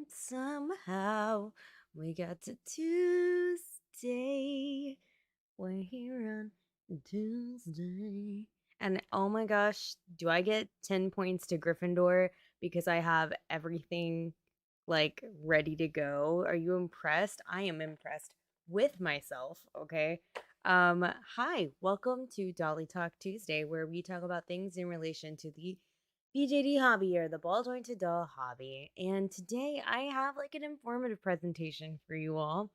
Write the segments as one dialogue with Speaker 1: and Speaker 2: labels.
Speaker 1: Somehow we got to Tuesday. We're here on Tuesday. And oh my gosh, do I get 10 points to Gryffindor because I have everything like ready to go? Are you impressed? I am impressed with myself, okay? Hi, welcome to Dolly Talk Tuesday, where we talk about things in relation to the BJD hobby or the ball jointed doll hobby. And today I have like an informative presentation for you all.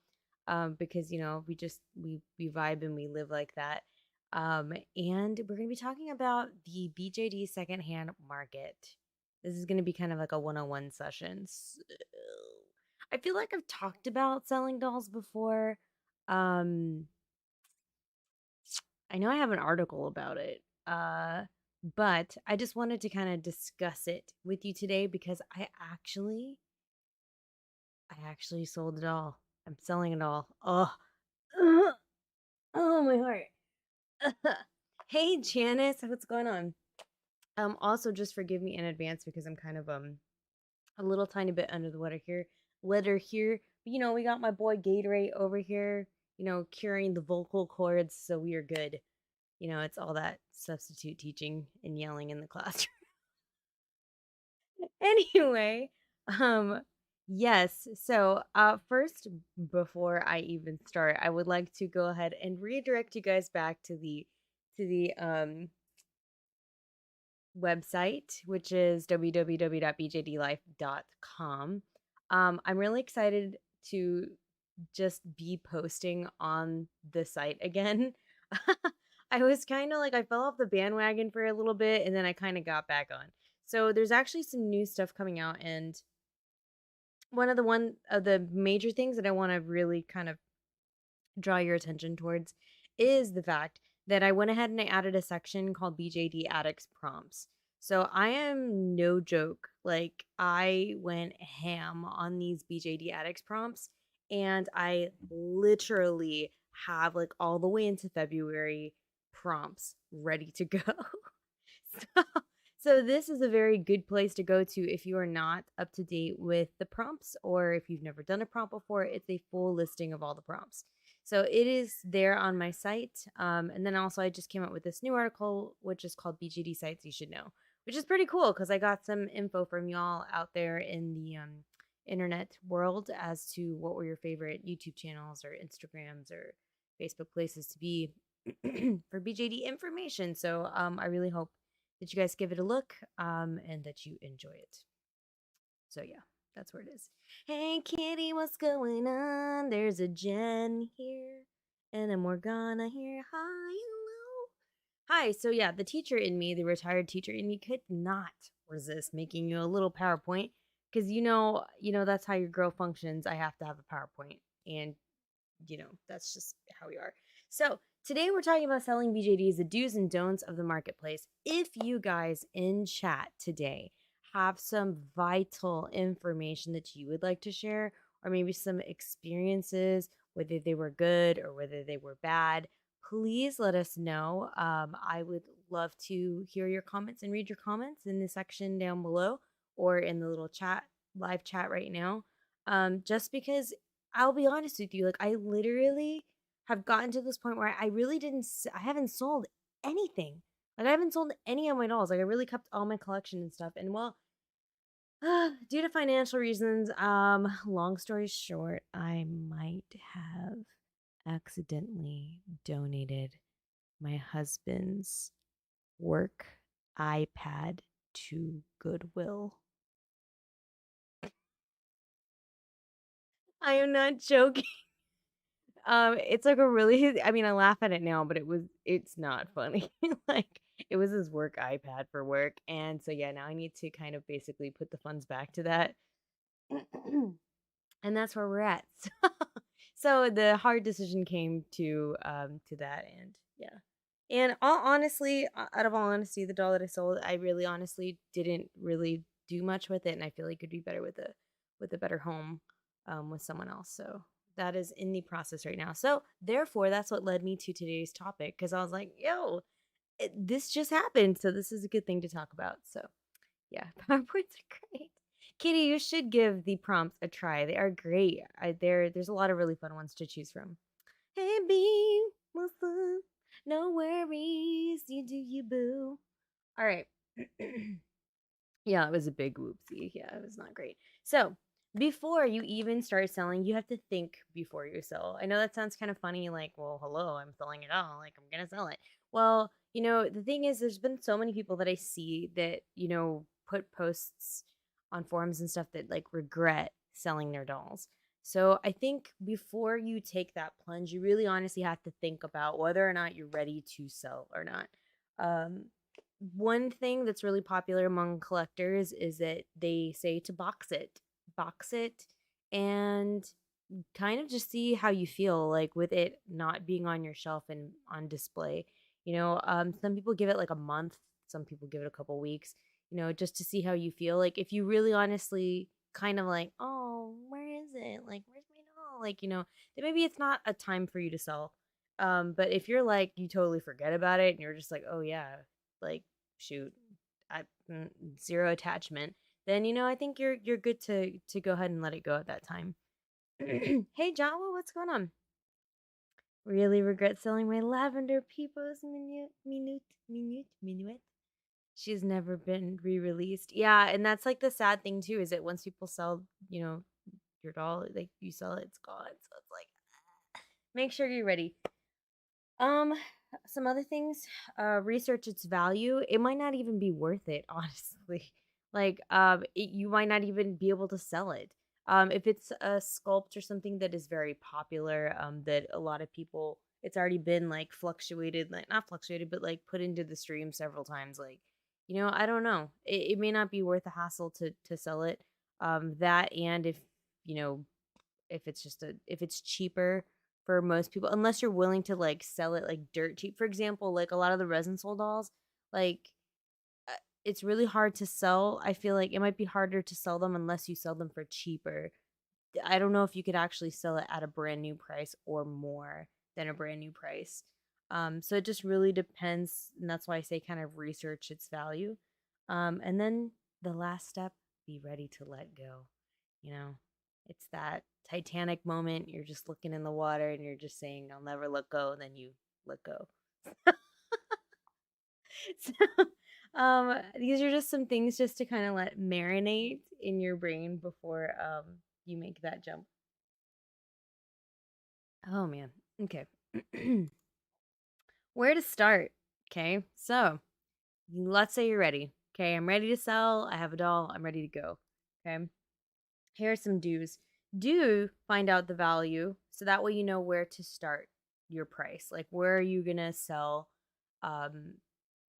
Speaker 1: Because we vibe and we live like that. And we're gonna be talking about the BJD secondhand market. This is gonna be kind of like a one-on-one session. So, I feel like I've talked about selling dolls before. Um, I know I have an article about it. But I just wanted to kind of discuss it with you today because I actually sold it all. I'm selling it all. Oh, oh my heart. Hey Janice, what's going on? Also just forgive me in advance because I'm kind of a little tiny bit under the weather here. But, we got my boy Gatorade over here, curing the vocal cords, so we are good. It's all that substitute teaching and yelling in the classroom. Anyway, um yes. So, first before I even start, I would like to go ahead and redirect you guys back to the website, which is www.bjdlife.com. I'm really excited to just be posting on the site again. I was kind of like, I fell off the bandwagon for a little bit and then I kind of got back on. So there's actually some new stuff coming out, and one of the major things that I want to really kind of draw your attention towards is the fact that I went ahead and I added a section called BJD Addicts Prompts. So I am no joke. Like, I went ham on these BJD Addicts prompts, and I literally have like all the way into February prompts ready to go. so, so this is a very good place to go to if you are not up to date with the prompts, or if you've never done a prompt before. It's a full listing of all the prompts. So it is there on my site. And then also I just came out with this new article, which is called BGD Sites You Should Know, which is pretty cool because I got some info from y'all out there in the internet world as to what were your favorite YouTube channels or Instagrams or Facebook places to be for BJD information. So I really hope that you guys give it a look and that you enjoy it. So yeah, that's where it is. Hey kitty, what's going on? There's a Jen here and a Morgana here. Hi, hello. Hi. So yeah, the teacher in me, the retired teacher in me, could not resist making you a little PowerPoint because that's how your girl functions. I have to have a PowerPoint, and that's just how we are. So today we're talking about selling BJDs, the do's and don'ts of the marketplace. If you guys in chat today have some vital information that you would like to share, or maybe some experiences, whether they were good or whether they were bad, please let us know. I would love to hear your comments and read your comments in the section down below or in the little chat, live chat right now. Just because I'll be honest with you, like, I literally have gotten to this point where I haven't sold anything. Like, I haven't sold any of my dolls. Like, I really kept all my collection and stuff. And well, due to financial reasons, long story short, I might have accidentally donated my husband's work iPad to Goodwill. I am not joking. It's like a really I mean, I laugh at it now, but it's not funny. Like, it was his work iPad for work. And so yeah, now I need to kind of basically put the funds back to that. And that's where we're at. So the hard decision came to that, and yeah. And out of all honesty, the doll that I sold, I really honestly didn't really do much with it, and I feel like it could be better with a better home with someone else. So that is in the process right now. So therefore, that's what led me to today's topic, because I was like, yo, this just happened, so this is a good thing to talk about. So yeah, PowerPoints are great. Kitty, you should give the prompts a try. They are great. There's a lot of really fun ones to choose from. Hey, B, what's up? No worries, you do you, boo. All right. Yeah, it was a big whoopsie. Yeah, it was not great. So, before you even start selling, you have to think before you sell. I know that sounds kind of funny, like, well, hello, I'm selling it all. Like, I'm going to sell it. Well, the thing is, there's been so many people that I see that, put posts on forums and stuff that like regret selling their dolls. So, I think before you take that plunge, you really honestly have to think about whether or not you're ready to sell or not. Um, One thing that's really popular among collectors is that they say to box it, and kind of just see how you feel like with it not being on your shelf and on display. Some people give it like a month, some people give it a couple weeks, just to see how you feel. Like if you really honestly kind of like, oh, where is it? Like, where's my doll? Like, then maybe it's not a time for you to sell. But if you're like, you totally forget about it and you're just like, oh yeah, like shoot, I zero attachment, then I think you're good to go ahead and let it go at that time. Hey Jawa, what's going on? Really regret selling my lavender peepos minuet. She's never been re-released. Yeah, and that's like the sad thing too, is that once people sell, your doll, like you sell it, it's gone. So it's like make sure you're ready. Um, some other things, research its value. It might not even be worth it, honestly. Like, you might not even be able to sell it. If it's a sculpt or something that is very popular, that a lot of people, it's already been like fluctuated, like not fluctuated, but like put into the stream several times. Like, I don't know. It may not be worth the hassle to sell it. That and you know if it's cheaper for most people, unless you're willing to like sell it like dirt cheap. For example, like a lot of the resin soul dolls, like uh, it's really hard to sell. I feel like it might be harder to sell them unless you sell them for cheaper. I don't know if you could actually sell it at a brand new price or more than a brand new price. So it just really depends, and that's why I say kind of research its value. And then the last step, be ready to let go. You know, it's that Titanic moment. You're just looking in the water and you're just saying, "I'll never let go." And then you let go. So, these are just some things just to kind of let marinate in your brain before you make that jump. Oh man. Okay. Where to start? Okay. So, let's say you're ready. Okay, I'm ready to sell. I have a doll. I'm ready to go. Okay. Here are some do's. Do find out the value so that way you know where to start your price. Like where are you going to sell, um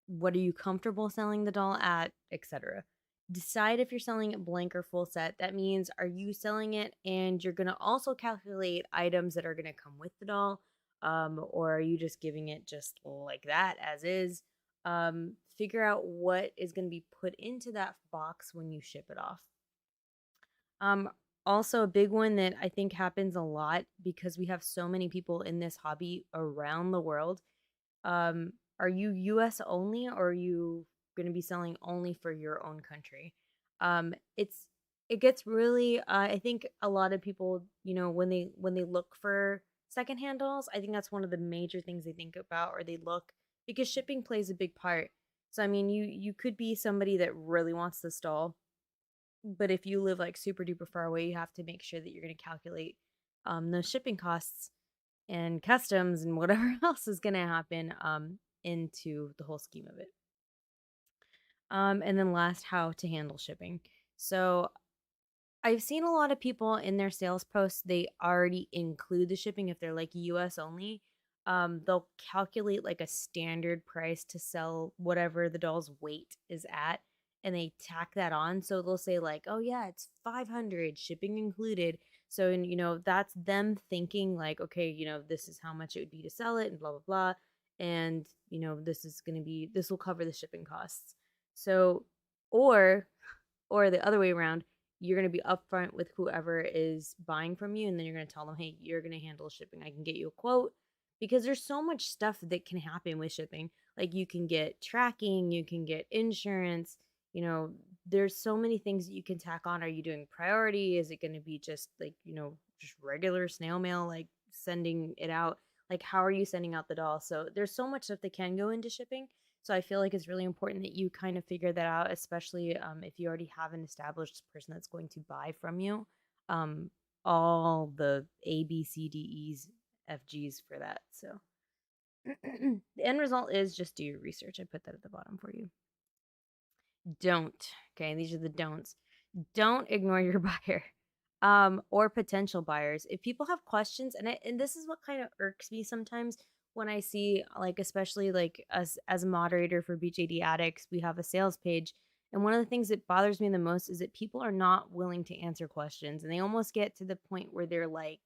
Speaker 1: what are you comfortable selling the doll at, etc. Decide if you're selling it blank or full set. That means, are you selling it and you're going to also calculate items that are going to come with the doll, or are you just giving it just like that as is? Figure out what is going to be put into that box when you ship it off. Um, Also a big one that I think happens a lot because we have so many people in this hobby around the world. Are you US only, or are you going to be selling only for your own country? It gets really I think a lot of people, when they look for secondhand dolls, I think that's one of the major things they think about, or they look, because shipping plays a big part. So I mean, you could be somebody that really wants this doll, but if you live like super duper far away, you have to make sure that you're going to calculate those shipping costs and customs and whatever else is going to happen into the whole scheme of it. And then last, how to handle shipping. So I've seen a lot of people in their sales posts, they already include the shipping if they're like US only. They'll calculate like a standard price to sell whatever the doll's weight is at, and they tack that on. So they'll say like, "Oh yeah, it's 500 shipping included." So, and that's them thinking like, "Okay, this is how much it would be to sell it and blah blah blah." And, this will cover the shipping costs. So, or the other way around, you're going to be upfront with whoever is buying from you, and then you're going to tell them, hey, you're going to handle shipping. I can get you a quote, because there's so much stuff that can happen with shipping. Like you can get tracking, you can get insurance, you know, there's so many things that you can tack on. Are you doing priority? Is it going to be just like, just regular snail mail, like sending it out? Like, how are you sending out the doll? So there's so much stuff that can go into shipping. So I feel like it's really important that you kind of figure that out, especially if you already have an established person that's going to buy from you. Um, all the A, B, C, D, E's, F, G's for that. So the end result is just do your research. I put that at the bottom for you. Don't. Okay, these are the don'ts. Don't ignore your buyer or potential buyers. If people have questions, and this is what kind of irks me sometimes when I see, like, especially like us as a moderator for BJD addicts, we have a sales page. And one of the things that bothers me the most is that people are not willing to answer questions, and they almost get to the point where they're like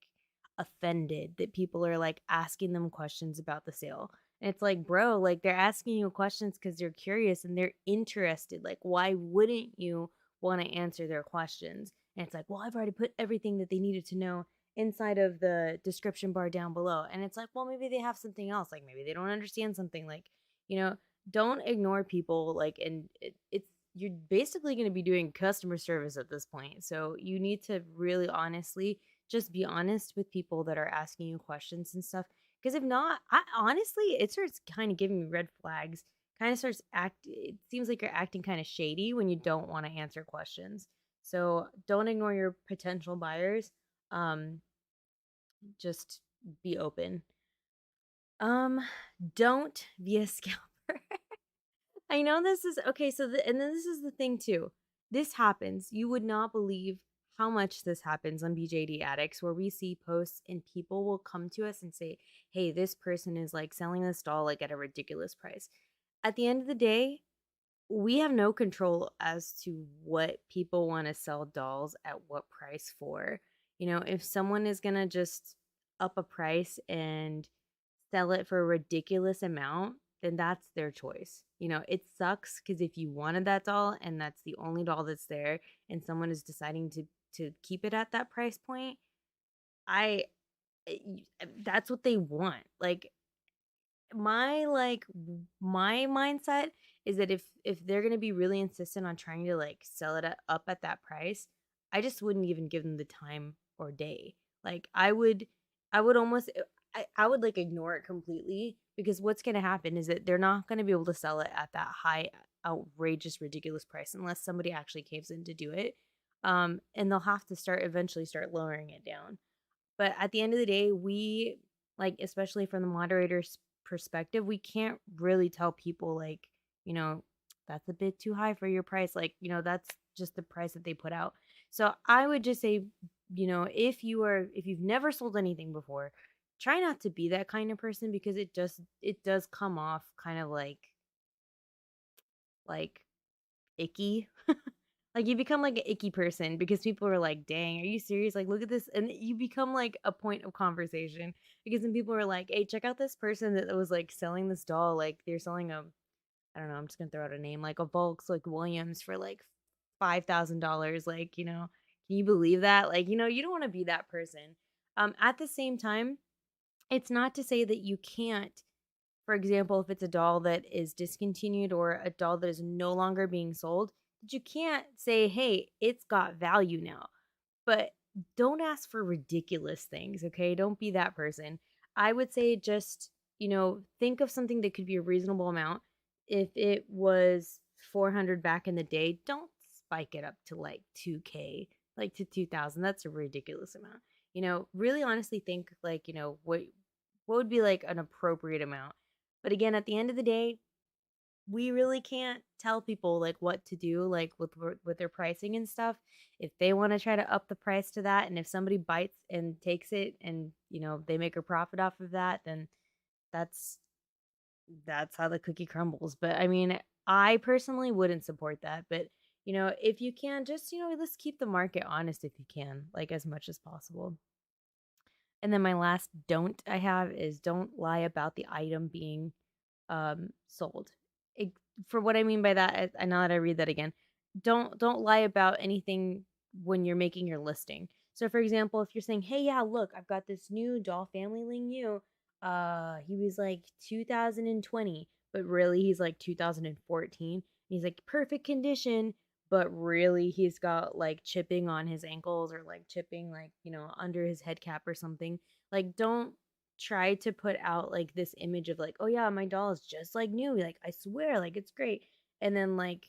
Speaker 1: offended that people are like asking them questions about the sale. And it's like, bro, like they're asking you questions because they're curious and they're interested. Like, why wouldn't you want to answer their questions? And it's like, well, I've already put everything that they needed to know inside of the description bar down below. And it's like, well, maybe they have something else. Like maybe they don't understand something. Like, you know, don't ignore people. Like, and it's, you're basically going to be doing customer service at this point. So you need to really honestly just be honest with people that are asking you questions and stuff. Because if not, I honestly, it starts kind of giving me red flags. Kind of starts it seems like you're acting kind of shady when you don't want to answer questions. So don't ignore your potential buyers. Um, just be open. Um, don't be a scalper. I know this is okay. So, and then this is the thing too. This happens. You would not believe how much this happens on BJD Addicts, where we see posts and people will come to us and say, "Hey, this person is like selling this doll like at a ridiculous price." At the end of the day, we have no control as to what people want to sell dolls at what price for. If someone is gonna just up a price and sell it for a ridiculous amount, then that's their choice. It sucks because if you wanted that doll and that's the only doll that's there and someone is deciding to keep it at that price point, I that's what they want. My mindset is that if they're going to be really insistent on trying to like sell it up at that price, I just wouldn't even give them the time or day. Like I would almost I would like ignore it completely, because what's going to happen is that they're not going to be able to sell it at that high outrageous ridiculous price unless somebody actually caves in to do it. And they'll have to eventually start lowering it down. But at the end of the day, we, like, especially from the moderator's perspective, we can't really tell people, like, you know, that's a bit too high for your price. Like, that's just the price that they put out. So I would just say, if you've never sold anything before, try not to be that kind of person, because it does come off kind of like icky. Like, you become like an icky person because people are like, dang, are you serious? Like, look at this. And you become like a point of conversation, because then people are like, hey, check out this person that was like selling this doll. Like, they're selling I don't know, I'm just going to throw out a name, like a Volks, like Williams for like $5,000. Like, can you believe that? Like, you don't want to be that person. At the same time, it's not to say that you can't, for example, if it's a doll that is discontinued or a doll that is no longer being sold, that you can't say, hey, it's got value now. But don't ask for ridiculous things, okay? Don't be that person. I would say just, think of something that could be a reasonable amount. If it was 400 back in the day, don't spike it up to like 2K, like to 2,000. That's a ridiculous amount. Really honestly think like, what would be like an appropriate amount. But again, at the end of the day, we really can't tell people like what to do, like with their pricing and stuff. If they want to try to up the price to that, and if somebody bites and takes it and they make a profit off of that, then that's how the cookie crumbles. But I mean, I personally wouldn't support that. But if you can, just let's keep the market honest if you can, like as much as possible. And then my last don't I have is don't lie about the item being sold. It, for what I mean by that, I now that I read that again, don't lie about anything when you're making your listing. So for example, if you're saying, hey, yeah, look, I've got this new doll family Ling Yu. He was like 2020, but really he's like 2014. He's like perfect condition, but really he's got like chipping on his ankles or like chipping like, under his head cap or something. Like, don't try to put out like this image of like, oh yeah, my doll is just like new. Like, I swear, like it's great. And then like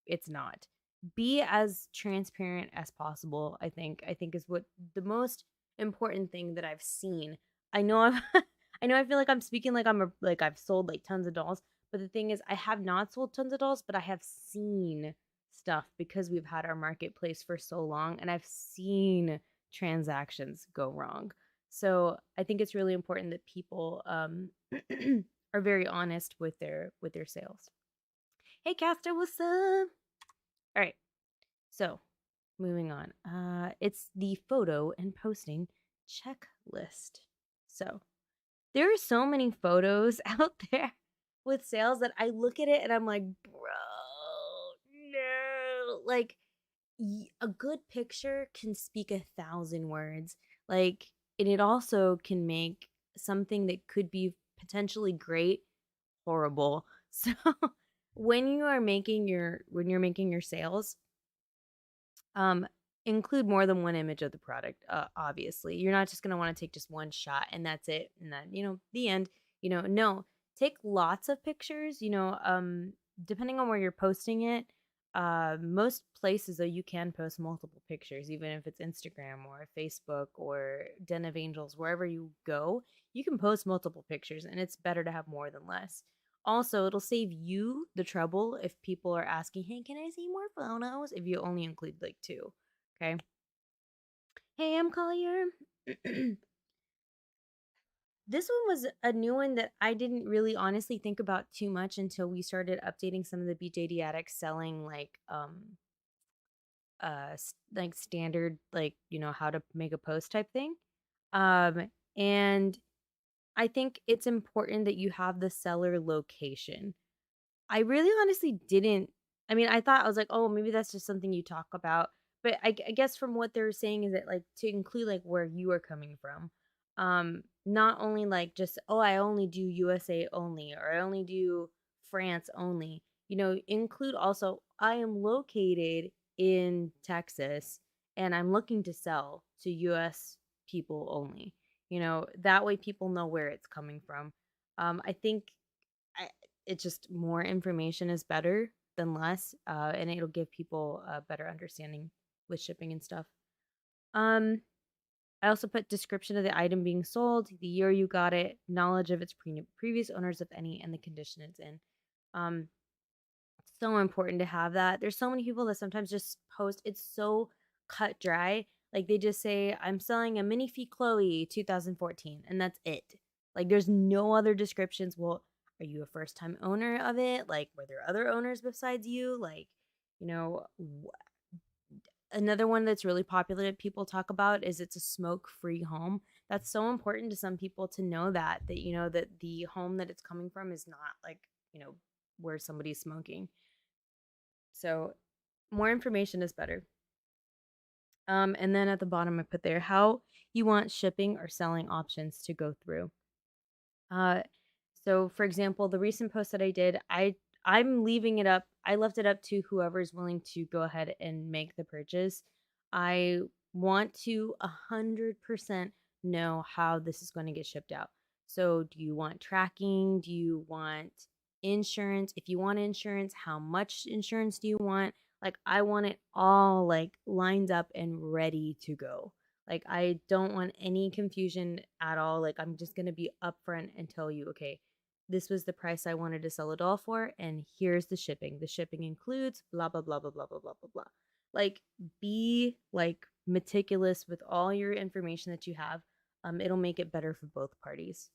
Speaker 1: it's not. Be as transparent as possible, I think is what the most important thing that I've seen. I know I've I know I feel like I'm speaking like I've sold like tons of dolls, but the thing is I have not sold tons of dolls, but I have seen stuff because we've had our marketplace for so long and I've seen transactions go wrong. So I think it's really important that people are very honest with their sales. Hey Caster, what's up? All right. So, moving on. It's the photo and posting checklist. So, there are so many photos out there with sales that I look at it and I'm like, bro, no. Like, a good picture can speak 1,000 words. Like, and it also can make something that could be potentially great horrible. So, when you're making your sales, um, include more than one image of the product. Obviously, you're not just gonna want to take just one shot and that's it, and then the end. No, take lots of pictures. Depending on where you're posting it, most places though you can post multiple pictures, even if it's Instagram or Facebook or Den of Angels, wherever you go, you can post multiple pictures, and it's better to have more than less. Also, it'll save you the trouble if people are asking, hey, can I see more photos? If you only include like two. Okay. Hey, I'm Collier. This one was a new one that I didn't really honestly think about too much until we started updating some of the BJD addicts selling like standard, like, how to make a post type thing. And I think it's important that you have the seller location. I really honestly didn't. I mean, I was like, oh, maybe that's just something you talk about. But I guess from what they're saying is that like to include like where you are coming from. Not only like just, oh, I only do USA only, or I only do France only. Include also, I am located in Texas and I'm looking to sell to US people only. That way people know where it's coming from. I think I, it's just more information is better than less, and it'll give people a better understanding with shipping and stuff. Um, I also put description of the item being sold, the year you got it, knowledge of its previous owners, if any, and the condition it's in. Um, so important to have that. There's so many people that sometimes just post. It's so cut dry. Like they just say, "I'm selling a mini feet Chloe 2014," and that's it. Like there's no other descriptions. Well, are you a first time owner of it? Like were there other owners besides you? Like, you know, another one that's really popular that people talk about is it's a smoke free home. That's so important to some people to know that the home that it's coming from is not like, where somebody's smoking. So more information is better. And then at the bottom, I put there how you want shipping or selling options to go through. Uh, so for example, the recent post that I did, I'm leaving it up. I left it up to whoever's willing to go ahead and make the purchase. I want to 100% know how this is going to get shipped out. So do you want tracking? Do you want insurance? If you want insurance, how much insurance do you want? Like I want it all like lined up and ready to go. Like I don't want any confusion at all. Like I'm just going to be upfront and tell you, okay, this was the price I wanted to sell a doll for and here's the shipping. The shipping includes blah blah blah blah blah blah blah blah blah. Like be like meticulous with all your information that you have. It'll make it better for both parties.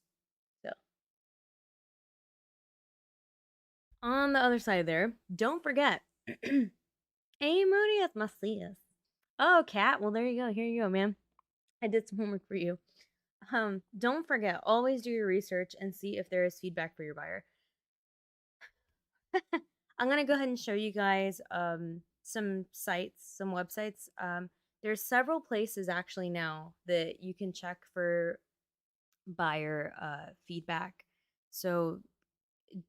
Speaker 1: So on the other side there, don't forget. Hey, Moody, it's Macias. Oh, Cat. Well, there you go. Here you go, man. I did some homework for you. Don't forget, always do your research and see if there is feedback for your buyer. I'm gonna go ahead and show you guys some sites, some websites. There's several places actually now that you can check for buyer feedback. So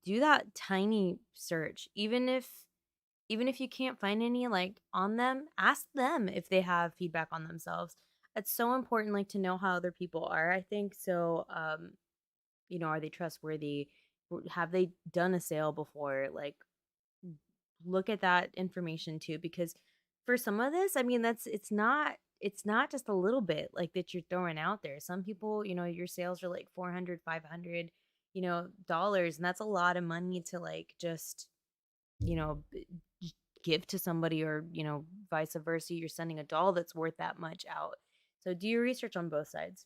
Speaker 1: do that tiny search, even if even if you can't find any like on them, ask them if they have feedback on themselves. It's so important like to know how other people are, I think. So are they trustworthy? Have they done a sale before? Like look at that information too, because for some of this, I mean, it's not just a little bit like that you're throwing out there. Some people, your sales are like 400, 500, dollars, and that's a lot of money to like just, you know, b- give to somebody, or, vice versa. You're sending a doll that's worth that much out. So do your research on both sides.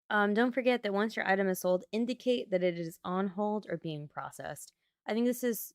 Speaker 1: Don't forget that once your item is sold, indicate that it is on hold or being processed. I think this is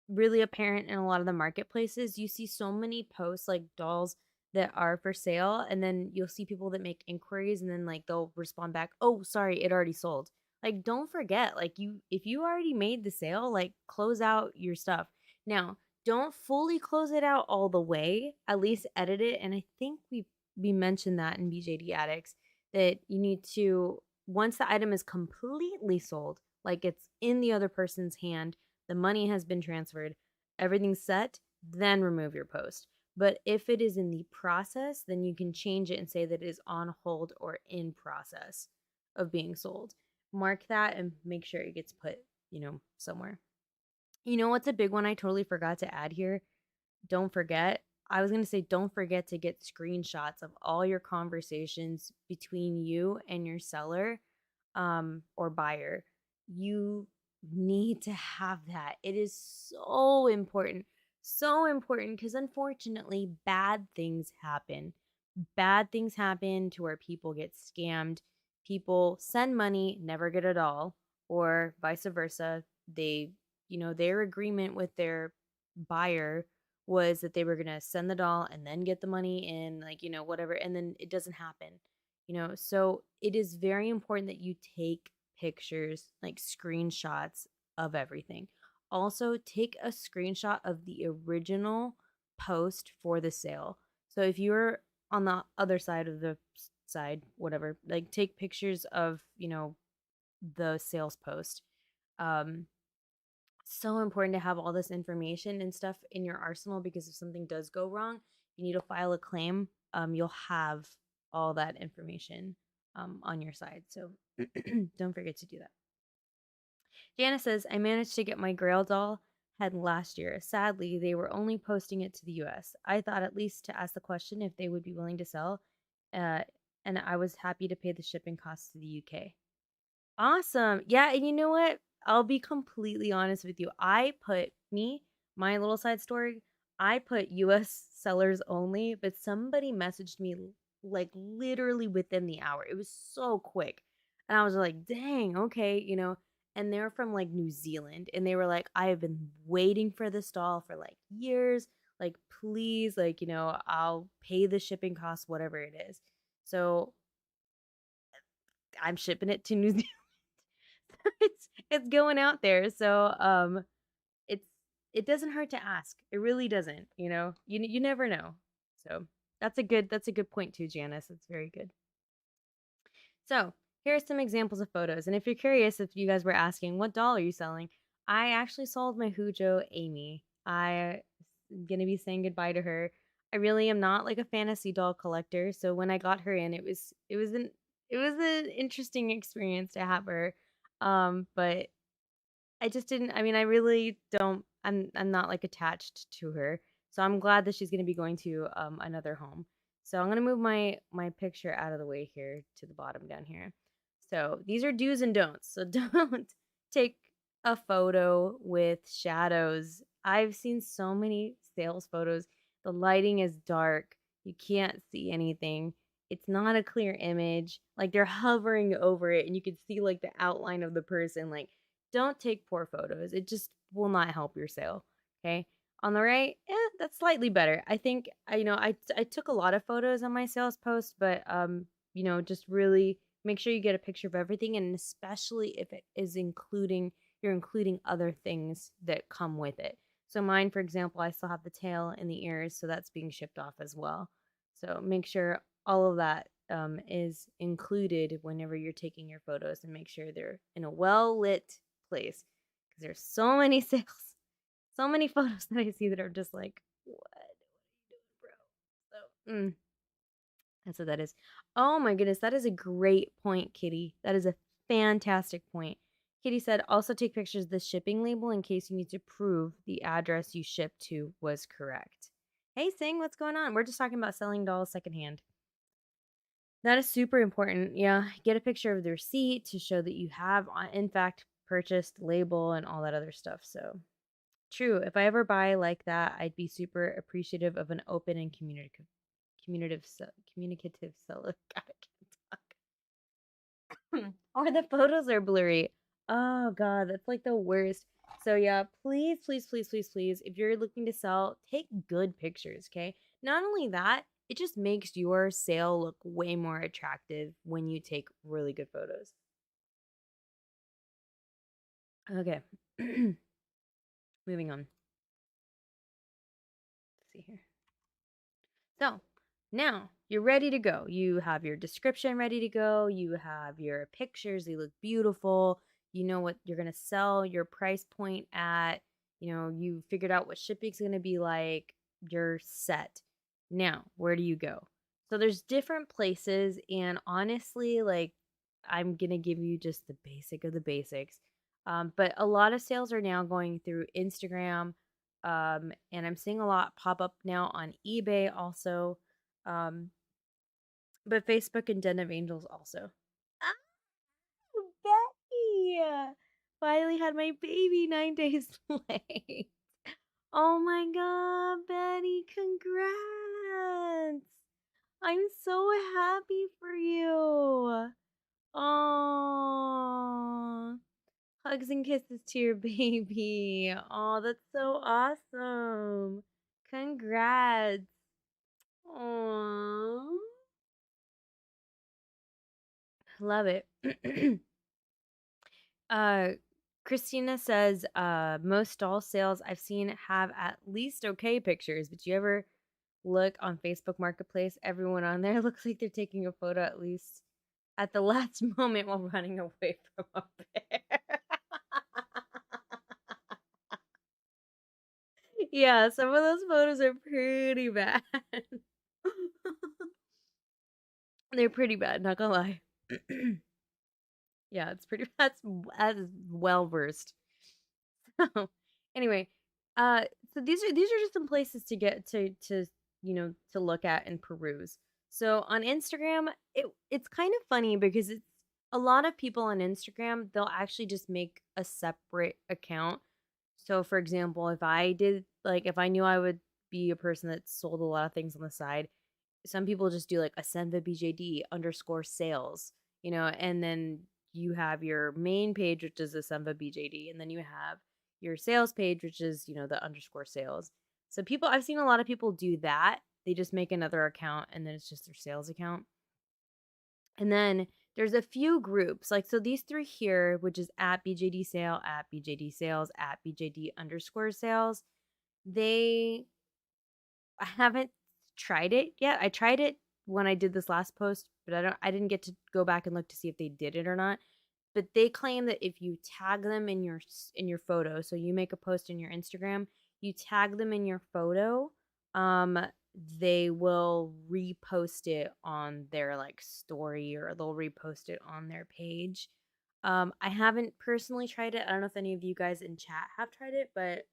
Speaker 1: really apparent in a lot of the marketplaces. You see so many posts like dolls that are for sale, and then you'll see people that make inquiries, and then like they'll respond back, "Oh, sorry, it already sold." Like don't forget, like if you already made the sale, like close out your stuff. Now, don't fully close it out all the way. At least edit it, and I think we mentioned that in BJD Addicts that you need to, once the item is completely sold, like it's in the other person's hand, the money has been transferred, everything's set, then remove your post. But if it is in the process, then you can change it and say that it is on hold or in process of being sold. Mark that and make sure it gets put, somewhere. You know what's a big one I totally forgot to add here? Don't forget. I was going to say, don't forget to get screenshots of all your conversations between you and your seller or buyer. You need to have that. It is so important. So important because unfortunately, bad things happen. Bad things happen to where people get scammed. People send money, never get it all, or vice versa. Their agreement with their buyer was that they were going to send the doll and then get the money in, like, whatever. And then it doesn't happen, So it is very important that you take pictures, like screenshots of everything. Also, take a screenshot of the original post for the sale. So if you're on the other side of the side, whatever, like take pictures of, the sales post. Um, so important to have all this information and stuff in your arsenal, because if something does go wrong, you need to file a claim. You'll have all that information on your side. So don't forget to do that. Jana says, I managed to get my Grail doll head last year. Sadly, they were only posting it to the US. I thought at least to ask the question if they would be willing to sell, uh, and I was happy to pay the shipping costs to the UK. Awesome. Yeah, and you know what? I'll be completely honest with you. My little side story, I put US sellers only, but somebody messaged me like literally within the hour. It was so quick. And I was like, dang, okay, And they're from like New Zealand. And they were like, I have been waiting for this doll for like years. Like, please, like, I'll pay the shipping costs, whatever it is. So I'm shipping it to New Zealand. It's going out there. So it's it doesn't hurt to ask. It really doesn't, You never know. So that's a good point too, Janice. It's very good. So here are some examples of photos. And if you're curious, if you guys were asking what doll are you selling, I actually sold my Hujo Amy. I'm gonna be saying goodbye to her. I really am not like a fantasy doll collector, so when I got her in, it was an interesting experience to have her. But I just didn't, I mean, I really don't, I'm not like attached to her. So I'm glad that she's going to be going to another home. So I'm going to move my picture out of the way here to the bottom down here. So these are do's and don'ts. So don't take a photo with shadows. I've seen so many sales photos. The lighting is dark. You can't see anything. It's not a clear image. Like they're hovering over it and you can see like the outline of the person. Like don't take poor photos. It just will not help your sale. Okay. On the right, that's slightly better. I think I took a lot of photos on my sales post, but just really make sure you get a picture of everything, and especially if it is you're including other things that come with it. So mine, for example, I still have the tail and the ears, so that's being shipped off as well. So make sure all of that is included whenever you're taking your photos, and make sure they're in a well lit place, because there's so many sales so many photos that I see that are just like, what are you doing, bro? So, that's what that is. Oh my goodness, that is a great point, Kitty. That is a fantastic point. Kitty said, also take pictures of the shipping label in case you need to prove the address you shipped to was correct. Hey, Sing, what's going on? We're just talking about selling dolls secondhand. That is super important. Yeah, get a picture of the receipt to show that you have, in fact, purchased label and all that other stuff. So, true. If I ever buy like that, I'd be super appreciative of an open and communicative seller. God, I can't talk. Or the photos are blurry. Oh God, that's like the worst. So yeah, please, please, please, please, please, if you're looking to sell, take good pictures, okay? Not only that, it just makes your sale look way more attractive when you take really good photos. Okay. Moving on. Let's see here. So now you're ready to go. You have your description ready to go. You have your pictures. They look beautiful. You know what you're going to sell your price point at. You know, you figured out what shipping's going to be like. You're set. Now, where do you go? So there's different places. And honestly, like, I'm going to give you just the basic of the basics. But a lot of sales are now going through Instagram, and I'm seeing a lot pop up now on eBay also. Um, but Facebook and Den of Angels also. Oh, Betty! Finally had my baby 9 days late. Oh my god, Betty, congrats! I'm so happy for you. Oh, hugs and kisses to your baby. Oh, that's so awesome. Congrats. Aww. Love it. uh Christina says most doll sales I've seen have at least okay pictures, but you ever look on Facebook Marketplace, everyone on there looks like they're taking a photo at least at the last moment while running away from a bear. Yeah, some of those photos are pretty bad. They're pretty bad, not gonna lie. Yeah, it's pretty that's well versed. So anyway, uh so these are just some places to get to to look at and peruse. So on Instagram, it's kind of funny because it's a lot of people on Instagram, they'll actually just make a separate account. So for example, if I knew I would be a person that sold a lot of things on the side, some people just do like AsenvaBJD underscore sales, and then you have your main page, which is AsenvaBJD, and then you have your sales page, which is, the underscore sales. So I've seen a lot of people do that. They just make another account and then it's just their sales account. And then there's a few groups, like, so these three here, which is at BJD sale, at BJD sales, at BJD underscore sales, they I haven't tried it yet. I tried it when I did this last post, but I didn't get to go back and look to see if they did it or not. But they claim that if you tag them in your photo, so you make a post in your Instagram, you tag them in your photo, um they will repost it on their like story, or they'll repost it on their page. I haven't personally tried it. I don't know if any of you guys in chat have tried it, but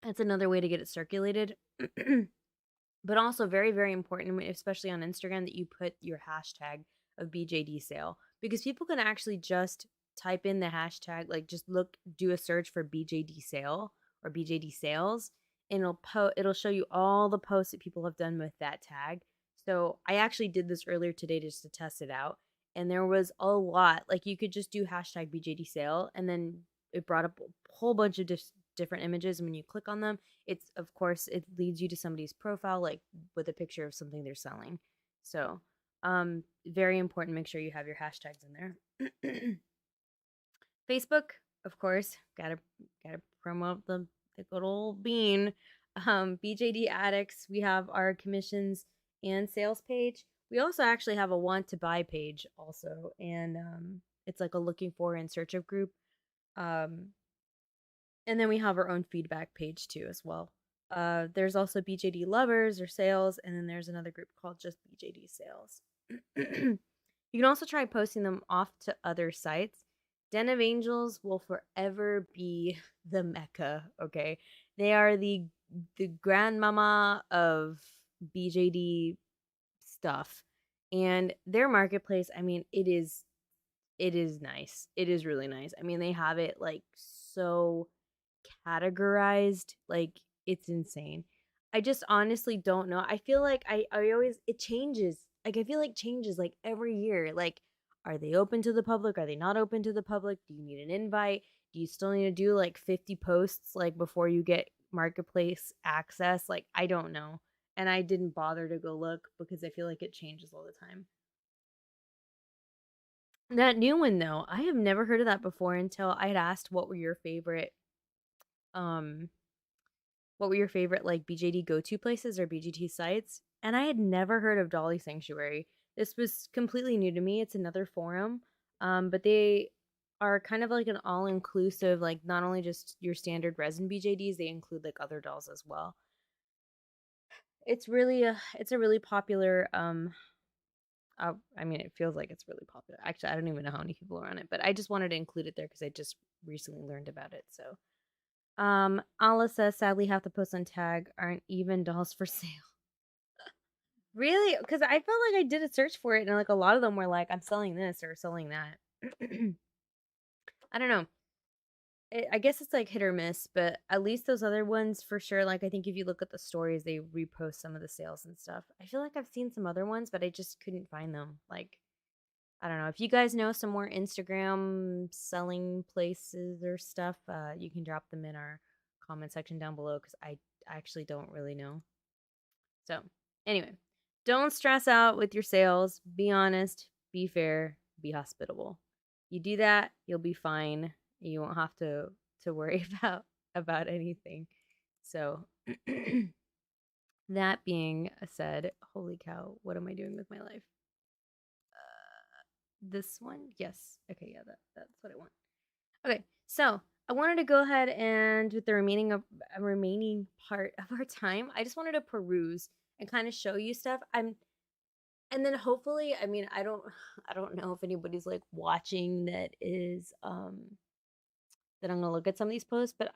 Speaker 1: that's another way to get it circulated. But also very, very important, especially on Instagram, that you put your hashtag of BJD sale, because people can actually just type in the hashtag, like just do a search for BJD sale or BJD sales, and it'll show you all the posts that people have done with that tag. So I actually did this earlier today just to test it out, and there was a lot. Like, you could just do hashtag BJD sale, and then it brought up a whole bunch of different images, and when you click on them, of course, it leads you to somebody's profile, like with a picture of something they're selling. So very important, make sure you have your hashtags in there. Facebook, of course, gotta promote the good old bean. BJD addicts, we have our commissions and sales page. We also actually have a want to buy page also, and it's like a looking for and search of group. um And then we have our own feedback page too as well. There's also BJD lovers or sales, and then there's another group called just BJD sales. You can also try posting them off to other sites. Den of Angels will forever be the mecca, okay? They are the grandmama of BJD stuff. And their marketplace, I mean, it is nice. It is really nice. I mean, they have it like so categorized, like it's insane. I just honestly don't know. I feel like I always it changes. Like I feel like changes like every year. Like are they open to the public? Are they not open to the public? Do you need an invite? Do you still need to do like 50 posts like before you get marketplace access? Like I don't know. And I didn't bother to go look because I feel like it changes all the time. That new one though, I have never heard of that before until I had asked um what were your favorite like BJD go-to places or BGT sites? And I had never heard of Dolly Sanctuary. This was completely new to me. It's another forum. But they are kind of like an all-inclusive, like not only just your standard resin BJDs, they include like other dolls as well. It's a really popular I mean, it feels like it's really popular. Actually, I don't even know how many people are on it, but I just wanted to include it there because I just recently learned about it. So, Ala says, sadly, half the posts on tag aren't even dolls for sale. Really? Because I felt like I did a search for it, and like a lot of them were like, I'm selling this or selling that. I don't know. I guess it's like hit or miss, but at least those other ones for sure. Like, I think if you look at the stories, they repost some of the sales and stuff. I feel like I've seen some other ones, but I just couldn't find them. Like, I don't know. If you guys know some more Instagram selling places or stuff, you can drop them in our comment section down below because I actually don't really know. So, anyway, don't stress out with your sales. Be honest, be fair, be hospitable. You do that, you'll be fine. You won't have to worry about anything. So, that being said, holy cow, what am I doing with my life? This one? Yes. Okay, yeah, that's what I want. Okay, so I wanted to go ahead and with the remaining part of our time, I just wanted to peruse and kind of show you stuff. And then hopefully, I mean, I don't know if anybody's like watching that I'm gonna look at some of these posts, but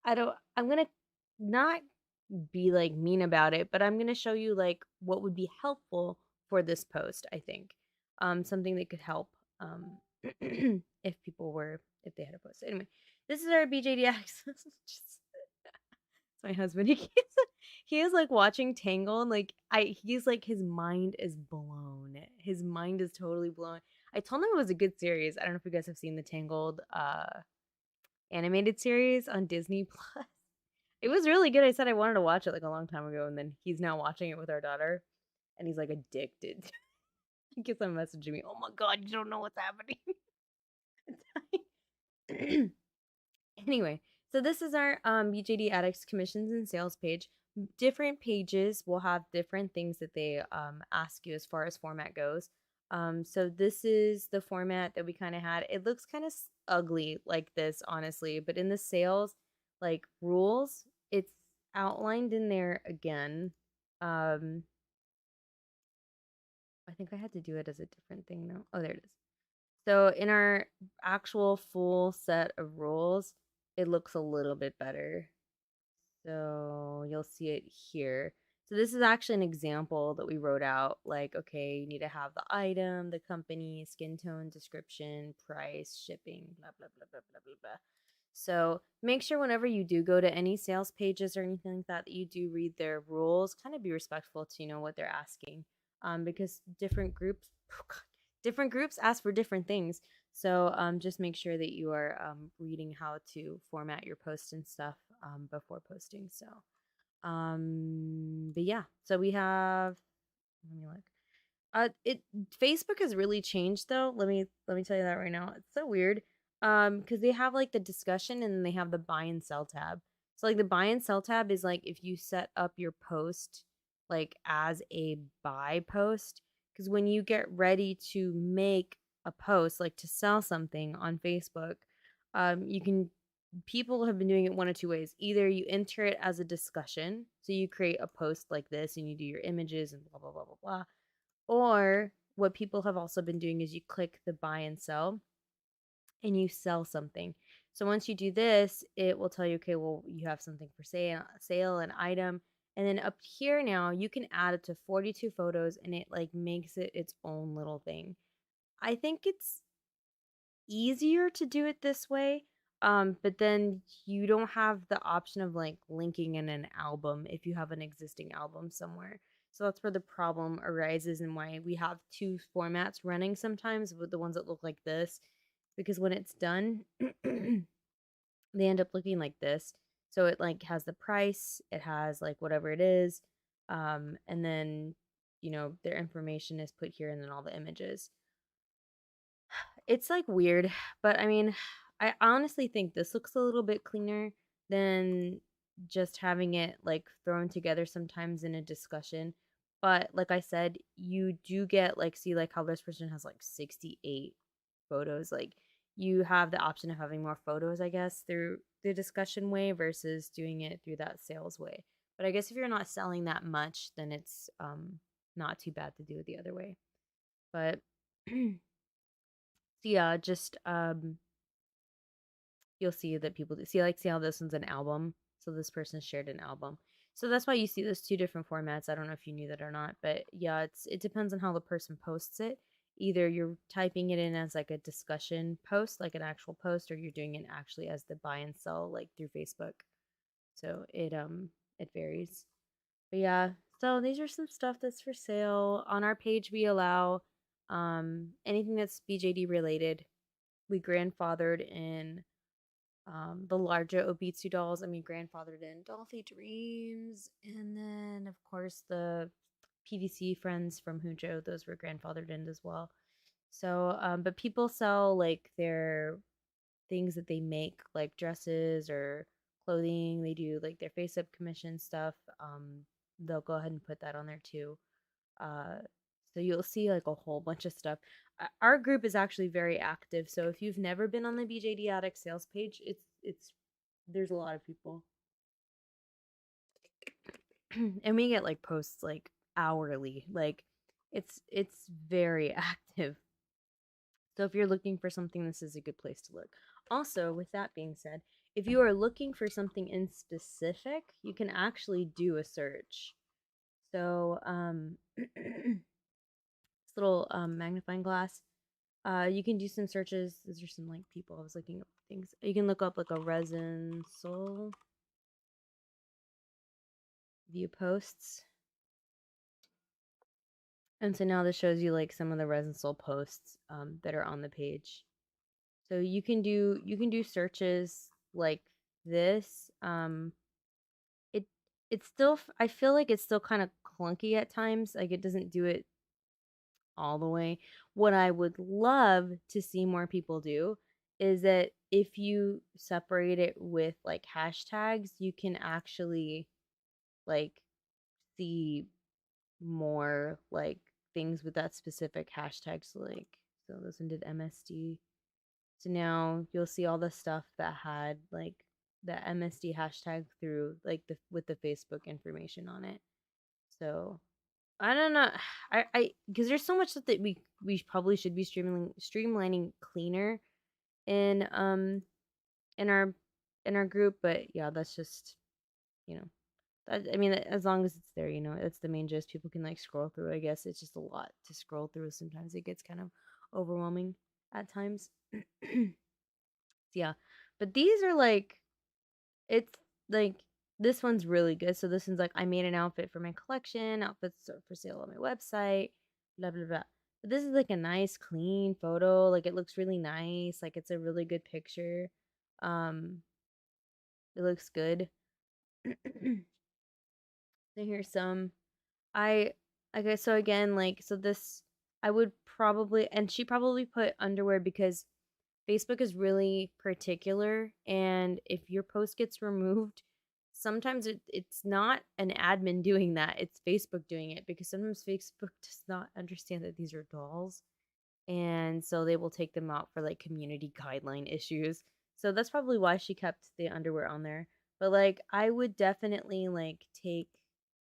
Speaker 1: I'm gonna not be like mean about it, but I'm gonna show you like what would be helpful for this post, I think. Something that could help if they had a post. Anyway, this is our BJD access. My husband. He is like watching Tangled. Like he's like his mind is blown. His mind is totally blown. I told him it was a good series. I don't know if you guys have seen the Tangled animated series on Disney Plus. It was really good. I said I wanted to watch it like a long time ago, and then he's now watching it with our daughter, and he's like addicted. He gets a message to me. Oh my god, you don't know what's happening. Anyway, so this is our BJD Addicts commissions and sales page. Different pages will have different things that they ask you as far as format goes. So this is the format that we kind of had. It looks kind of ugly like this, honestly, but in the sales like rules, it's outlined in there again. I think I had to do it as a different thing though. Oh, there it is. So in our actual full set of rules, it looks a little bit better. So you'll see it here. So this is actually an example that we wrote out. Like, okay, you need to have the item, the company, skin tone, description, price, shipping, blah, blah, blah, blah, blah, blah, blah. So make sure whenever you do go to any sales pages or anything like that, that you do read their rules. Kind of be respectful to what they're asking, because different groups ask for different things. So just make sure that you are reading how to format your posts and stuff before posting. So, but yeah, so we have. Let me look. It Facebook has really changed though. Let me tell you that right now. It's so weird. Because they have like the discussion and then they have the buy and sell tab. So like the buy and sell tab is like if you set up your post like as a buy post. Because when you get ready to make a post like to sell something on Facebook, you can people have been doing it one of two ways. Either you enter it as a discussion, so you create a post like this and you do your images and blah blah blah blah blah. Or what people have also been doing is you click the buy and sell and you sell something. So once you do this, it will tell you, okay, well, you have something for sale, an item. And then up here now, you can add it to 42 photos and it like makes it its own little thing. I think it's easier to do it this way. But then you don't have the option of like linking in an album if you have an existing album somewhere. So that's where the problem arises and why we have two formats running sometimes with the ones that look like this. Because when it's done, they end up looking like this. So it like has the price, it has like whatever it is, and then their information is put here and then all the images. It's like weird, but I mean, I honestly think this looks a little bit cleaner than just having it like thrown together sometimes in a discussion. But like I said, you do get like see like how this person has like 68 photos. Like you have the option of having more photos, I guess, through the discussion way versus doing it through that sales way. But I guess if you're not selling that much, then it's not too bad to do it the other way. But so yeah, just you'll see that people see how this one's an album. So this person shared an album. So that's why you see those two different formats. I don't know if you knew that or not, but yeah, it depends on how the person posts it. Either you're typing it in as like a discussion post, like an actual post, or you're doing it actually as the buy and sell like through Facebook. So it varies. But yeah, so these are some stuff that's for sale. On our page we allow anything that's BJD related. We grandfathered in the larger Obitsu dolls. I mean, grandfathered in Dolphy Dreams, and then of course the PVC friends from Hujo. Those were grandfathered in as well. So, but people sell like their things that they make, like dresses or clothing. They do like their face up commission stuff. They'll go ahead and put that on there too. Uh, so you'll see like a whole bunch of stuff. Our group is actually very active. So if you've never been on the BJD Addict sales page, it's there's a lot of people, and we get like posts like hourly. Like it's very active. So if you're looking for something, this is a good place to look. Also, with that being said, if you are looking for something in specific, you can actually do a search. So this little magnifying glass. You can do some searches. These are some like people. I was looking up things. You can look up like a resin sole, view posts. And so now this shows you like some of the resin sole posts that are on the page. So you can do searches like this. It it's still I feel like it's still kind of clunky at times. Like it doesn't do it all the way. What I would love to see more people do is that if you separate it with like hashtags, you can actually like see more like things with that specific hashtag. So this one did MSD. So now you'll see all the stuff that had like the MSD hashtag through like the with the Facebook information on it. So I don't know. I because there's so much stuff that we probably should be streamlining cleaner in in our in our group, but yeah, that's just you know I mean as long as it's there, it's the main gist. People can like scroll through. I guess it's just a lot to scroll through. Sometimes it gets kind of overwhelming at times. Yeah, but these are like it's like this one's really good. So this one's like I made an outfit for my collection. Outfits are for sale on my website. Blah blah blah. But this is like a nice clean photo. Like it looks really nice. Like it's a really good picture. Um, it looks good. So here's some. I okay. So again, like so this I would probably and she probably put underwear because Facebook is really particular, and if your post gets removed, sometimes it's not an admin doing that, it's Facebook doing it because sometimes Facebook does not understand that these are dolls, and so they will take them out for like community guideline issues. So that's probably why she kept the underwear on there. But like I would definitely like take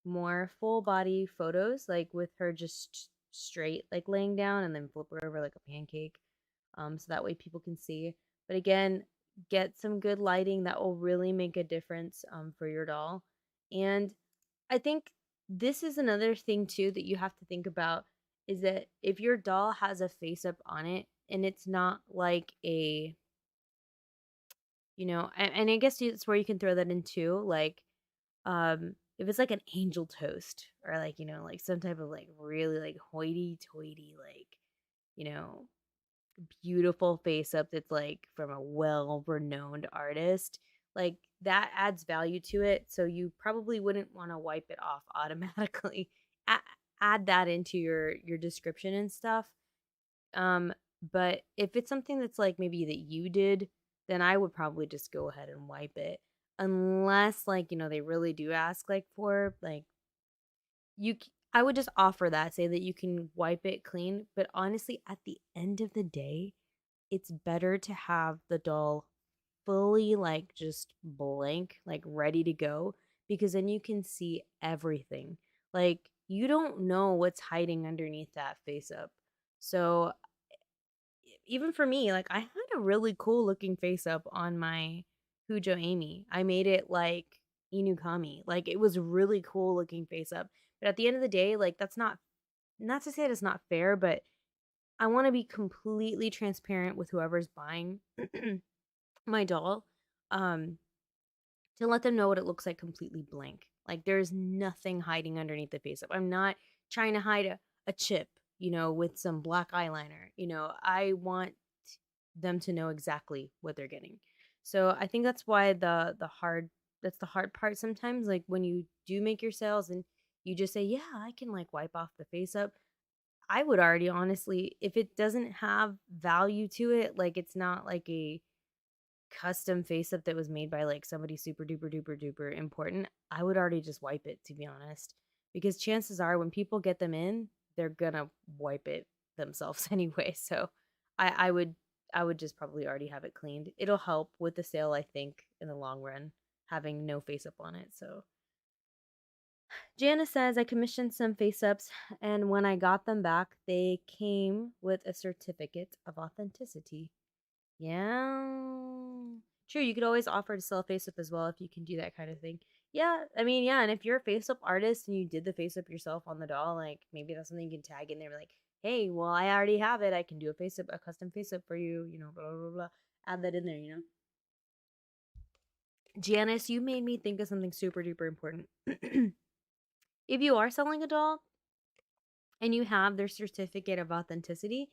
Speaker 1: more full body photos like with her just straight like laying down and then flip her over like a pancake. So that way people can see. But again, get some good lighting that will really make a difference for your doll. And I think this is another thing too that you have to think about is that if your doll has a face up on it and it's not like a, and I guess it's where you can throw that in too, like if it's like an angel toast or like, like some type of like really like hoity toity, like, you know, beautiful face up that's like from a well renowned artist, like that adds value to it. So you probably wouldn't want to wipe it off automatically. A- Add that into your description and stuff. Um, but if it's something that's like maybe that you did, then I would probably just go ahead and wipe it. Unless like, they really do ask like for like I would just offer that, say that you can wipe it clean, but honestly at the end of the day, it's better to have the doll fully like just blank, like ready to go, because then you can see everything. Like you don't know what's hiding underneath that face up. So even for me, like I had a really cool looking face up on my Hujo Amy. I made it like Inukami. Like it was really cool looking face up. But at the end of the day, like that's not to say that it's not fair, but I want to be completely transparent with whoever's buying my doll, um, to let them know what it looks like completely blank. Like there's nothing hiding underneath the face up. I'm not trying to hide a chip, with some black eyeliner. I want them to know exactly what they're getting. So I think that's why that's the hard part sometimes. Like when you do make your sales and you just say, yeah, I can like wipe off the face up. I would already honestly, if it doesn't have value to it, like it's not like a custom face up that was made by like somebody super duper duper duper important, I would already just wipe it, to be honest. Because chances are when people get them in, they're gonna wipe it themselves anyway. So I would just probably already have it cleaned. It'll help with the sale, I think, in the long run, having no face up on it. So Janice says I commissioned some face ups, and when I got them back, they came with a certificate of authenticity. Yeah. True, you could always offer to sell a face up as well if you can do that kind of thing. Yeah, I mean, yeah, and if you're a face up artist and you did the face up yourself on the doll, like maybe that's something you can tag in there, like, hey, well, I already have it. I can do a face up, a custom face up for you, blah blah blah blah. Add that in there. Janice, you made me think of something super duper important. If you are selling a doll and you have their certificate of authenticity,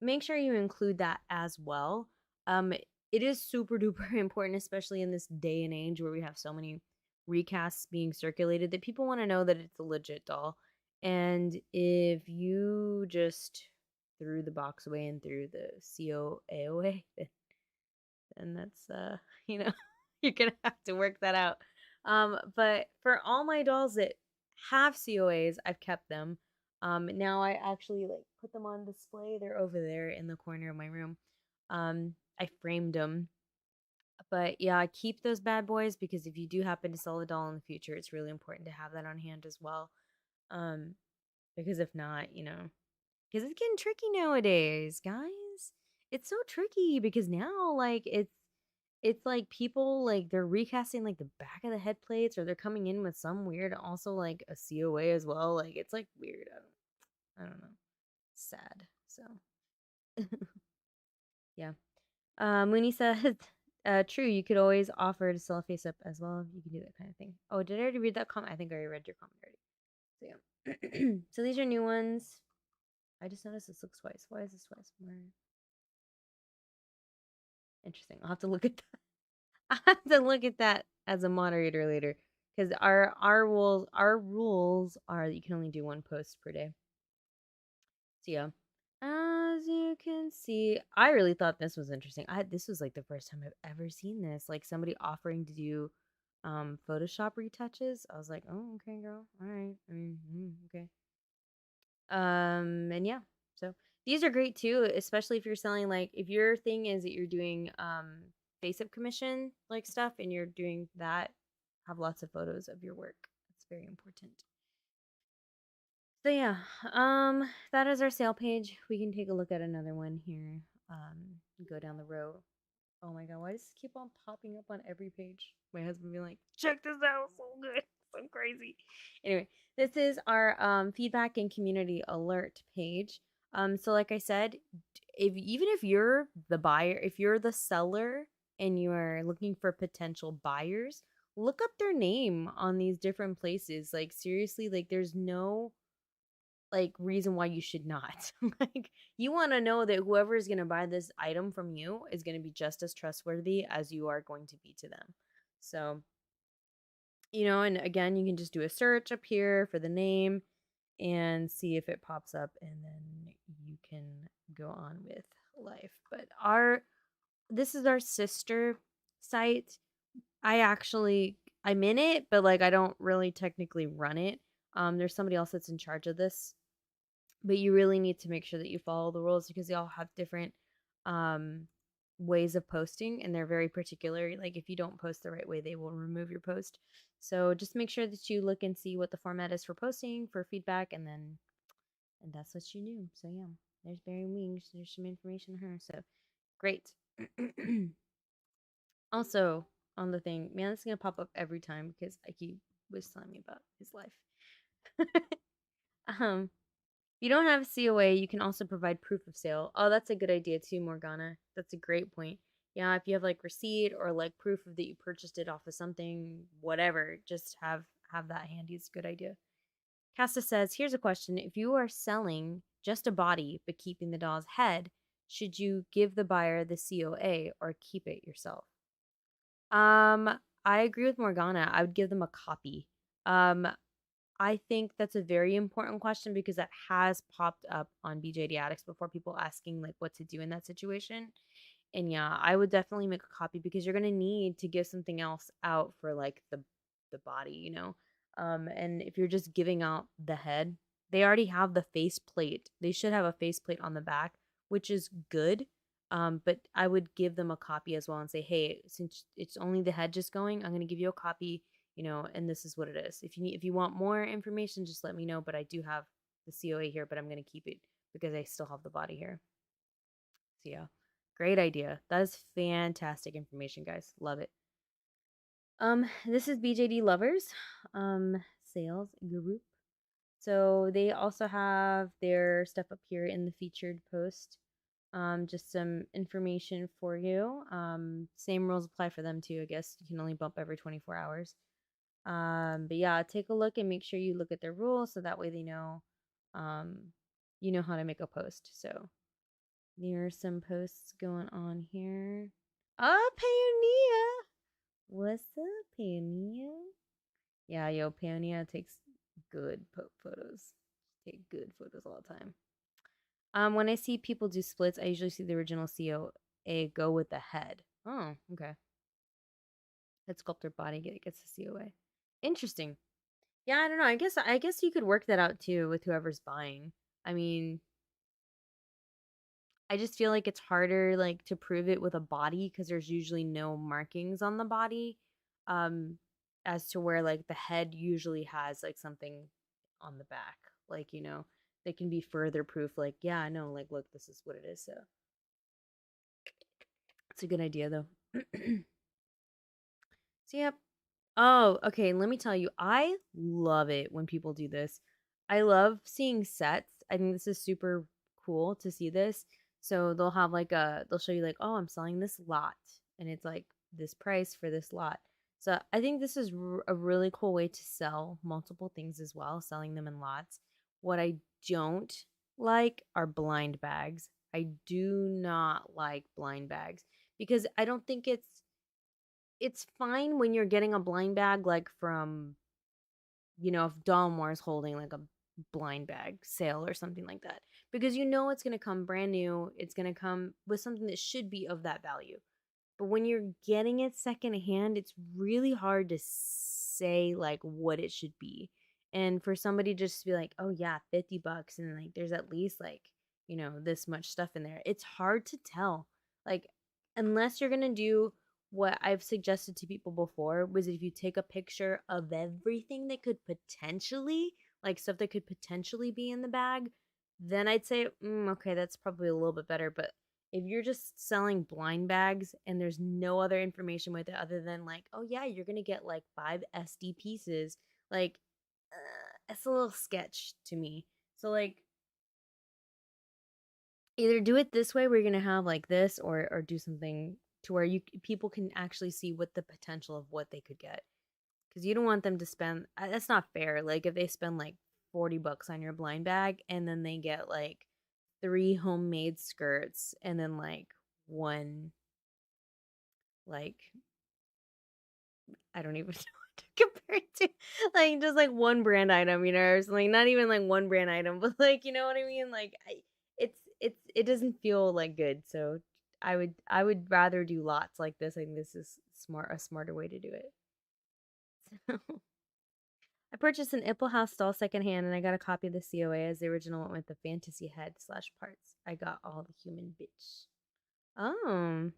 Speaker 1: make sure you include that as well. It is super duper important, especially in this day and age where we have so many recasts being circulated, that people want to know that it's a legit doll. And if you just threw the box away and threw the COA away, then that's you know, you're gonna have to work that out. But for all my dolls that have COAs, I've kept them. Now I actually like put them on display. They're over there in the corner of my room. I framed them. But yeah, keep those bad boys, because if you do happen to sell a doll in the future, it's really important to have that on hand as well. Um, because if not, because it's getting tricky nowadays, guys. It's so tricky because now like it's like people like they're recasting like the back of the head plates, or they're coming in with some weird also like a COA as well. Like it's like weird. I don't know. Sad. So yeah. Mooney says, true, you could always offer to sell a face up as well. You can do that kind of thing. Oh, did I already read that comment? I think I already read your comment already. So yeah. So these are new ones. I just noticed this looks twice. Why is this twice? More interesting. I'll have to look at that. I have to look at that as a moderator later, because our rules are that you can only do one post per day. So yeah. As you can see, I really thought this was interesting. This was like the first time I've ever seen this. Like somebody offering to do Photoshop retouches. I was like, oh, okay, girl. All right. I mean, okay. And yeah. So these are great too, especially if you're selling, like if your thing is that you're doing face-up commission like stuff and you're doing that, have lots of photos of your work. It's very important. So yeah, that is our sale page. We can take a look at another one here. Go down the row. Oh my god, why does this keep on popping up on every page? My husband be like, check this out, so good, so crazy. Anyway, this is our feedback and community alert page. So like I said, even if you're the buyer, if you're the seller and you are looking for potential buyers, look up their name on these different places. Like seriously, like there's no like reason why you should not. Like you want to know that whoever is going to buy this item from you is going to be just as trustworthy as you are going to be to them. So, and again, you can just do a search up here for the name and see if it pops up and then you can go on with life. But this is our sister site. I'm in it, but like I don't really technically run it. There's somebody else that's in charge of this, but you really need to make sure that you follow the rules because they all have different um ways of posting and they're very particular. Like if you don't post the right way, they will remove your post. So just make sure that you look and see what the format is for posting for feedback and that's what you do. So yeah, there's Barry Wings. There's some information on her. So great. Also on the thing, man, it's gonna pop up every time because I keep whistling me about his life. um you don't have a COA, you can also provide proof of sale. Oh, that's a good idea too, Morgana. That's a great point. Yeah, if you have like receipt or like proof of that you purchased it off of something, whatever, just have that handy. It's a good idea. Casta says, here's a question. If you are selling just a body but keeping the doll's head, should you give the buyer the COA or keep it yourself? I agree with Morgana. I would give them a copy. Um, I think that's a very important question because that has popped up on BJD Addicts before, people asking like what to do in that situation. And yeah, I would definitely make a copy because you're gonna need to give something else out for like the body. And if you're just giving out the head, they already have the face plate. They should have a face plate on the back, which is good. But I would give them a copy as well and say, hey, since it's only the head just going, I'm gonna give you a copy, and this is what it is. If you want more information, just let me know. But I do have the COA here, but I'm gonna keep it because I still have the body here. So yeah, great idea. That is fantastic information, guys. Love it. This is BJD Lovers, sales group. So they also have their stuff up here in the featured post. Just some information for you. Same rules apply for them too. I guess you can only bump every 24 hours. But yeah, take a look and make sure you look at their rules so that way they know, um, you know how to make a post. So there are some posts going on here. Oh, Paonia! What's up, Paonia? Yeah, yo, Paonia takes good photos. Take good photos all the time. When I see people do splits, I usually see the original COA go with the head. Oh, okay. That sculptor body gets the COA. Interesting. Yeah, I don't know. I guess you could work that out too with whoever's buying. I mean, I just feel like it's harder like to prove it with a body because there's usually no markings on the body. Um as to where like the head usually has like something on the back. Like, they can be further proof like, yeah, no, like look, this is what it is. So it's a good idea though. So yep. Oh, okay. Let me tell you, I love it when people do this. I love seeing sets. I think this is super cool to see this. So they'll show you like, oh, I'm selling this lot, and it's like this price for this lot. So I think this is a really cool way to sell multiple things as well, selling them in lots. What I don't like are blind bags. I do not like blind bags because I don't think it's fine when you're getting a blind bag like from, if Dalmore is holding like a blind bag sale or something like that, because it's going to come brand new, it's going to come with something that should be of that value. But when you're getting it secondhand, it's really hard to say like what it should be. And for somebody just to be like, oh yeah, $50 and like there's at least like, this much stuff in there. It's hard to tell. Like unless you're going to do what I've suggested to people before was if you take a picture of everything that could potentially, like stuff that could potentially be in the bag, then I'd say, okay, that's probably a little bit better. But if you're just selling blind bags and there's no other information with it other than like, oh yeah, you're gonna get like 5 SD pieces, like, it's a little sketch to me. So like, either do it this way where you're gonna have like this, or do something to where you people can actually see what the potential of what they could get, because you don't want them to spend, that's not fair. Like if they spend like $40 on your blind bag and then they get like 3 homemade skirts and then like one, like, I don't even know what to compare it to, like just like one brand item, or something. Not even like one brand item, but like, you know what I mean? Like, it doesn't feel like good. So I would rather do lots like this. I think this is a smarter way to do it. I purchased an Ipple House doll secondhand, and I got a copy of the COA as the original went with the fantasy head slash parts. I got all the human bitch. Oh,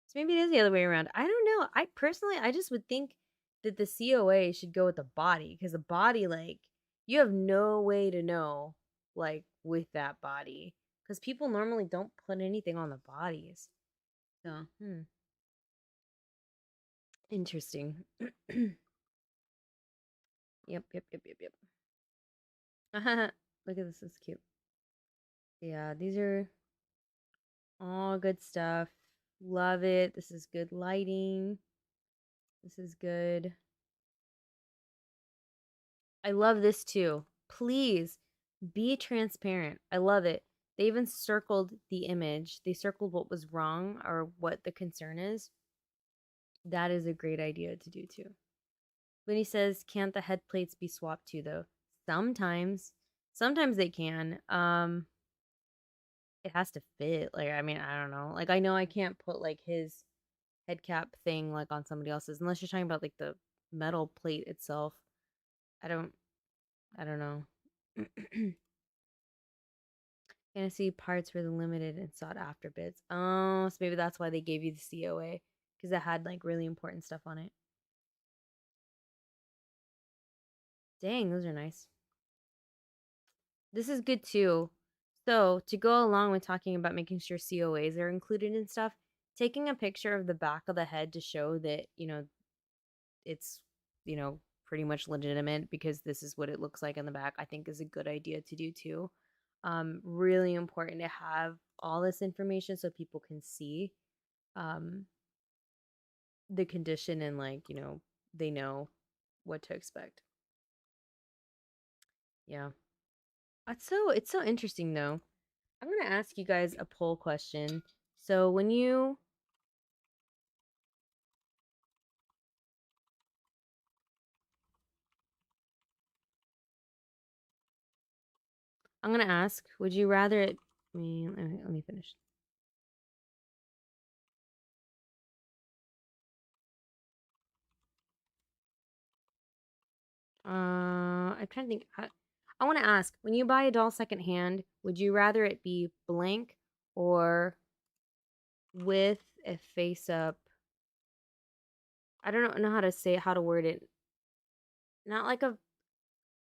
Speaker 1: so maybe it is the other way around. I don't know. I personally, I just would think that the COA should go with the body, because the body, like, you have no way to know, like, with that body, because people normally don't put anything on the bodies. So, interesting. Yep, yep, yep, yep, yep. Look at this. This is cute. Yeah, these are all good stuff. Love it. This is good lighting. This is good. I love this too. Please be transparent. I love it. They even circled the image. They circled what was wrong or what the concern is. That is a great idea to do too. When he says, "Can't the head plates be swapped too though?" Sometimes. Sometimes they can. It has to fit. Like, I mean, I don't know. Like, I know I can't put like his head cap thing like on somebody else's unless you're talking about like the metal plate itself. I don't I don't know. Fantasy parts were the limited and sought after bids. Oh, so maybe that's why they gave you the COA, because it had like really important stuff on it. Dang, those are nice. This is good too. So, to go along with talking about making sure COAs are included and stuff, taking a picture of the back of the head to show that, it's, pretty much legitimate because this is what it looks like in the back, I think is a good idea to do too. Really important to have all this information so people can see um the condition, and like, they know what to expect. Yeah. It's so interesting though. I'm gonna ask you guys a poll question. So when you I'm gonna ask, would you rather it let me finish. I'm trying to think. I want to ask, when you buy a doll secondhand, would you rather it be blank or with a face up? I don't know how to say how to word it. Not like a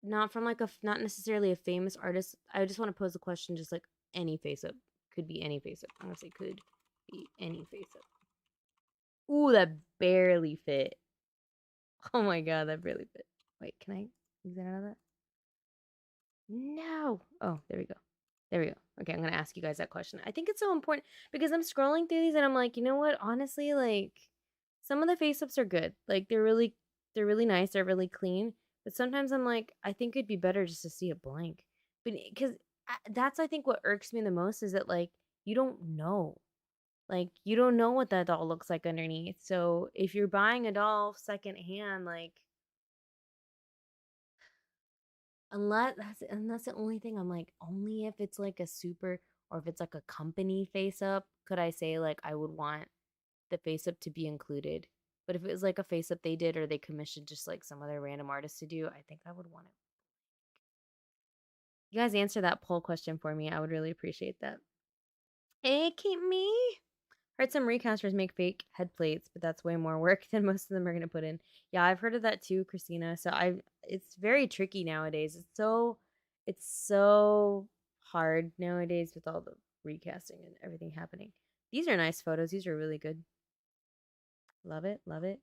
Speaker 1: not from like not necessarily a famous artist. I just want to pose a question, just like any face up. Could be any face up. I'm gonna say could be any face up. Ooh, that barely fit. Oh my god, that barely fit. Wait, can I exit out of that? No. Oh, there we go. There we go. Okay, I'm gonna ask you guys that question. I think it's so important because I'm scrolling through these and I'm like, you know what? Honestly, like, some of the face ups are good. Like, they're really nice. They're really clean. But sometimes I'm like, I think it'd be better just to see it blank. But because that's, I think, what irks me the most is that, like, you don't know. Like, you don't know what that doll looks like underneath. So if you're buying a doll secondhand, like, unless the only thing, I'm like, only if it's like a super, or if it's like a company face up, could I say like I would want the face up to be included. But if it was like a face up they did, or they commissioned just like some other random artist to do, I think I would want it. You guys answer that poll question for me. I would really appreciate that. Hey, Keep Me. Heard some recasters make fake head plates, but that's way more work than most of them are going to put in. Yeah, I've heard of that too, Christina. So it's very tricky nowadays. It's so hard nowadays with all the recasting and everything happening. These are nice photos. These are really good. Love it, love it.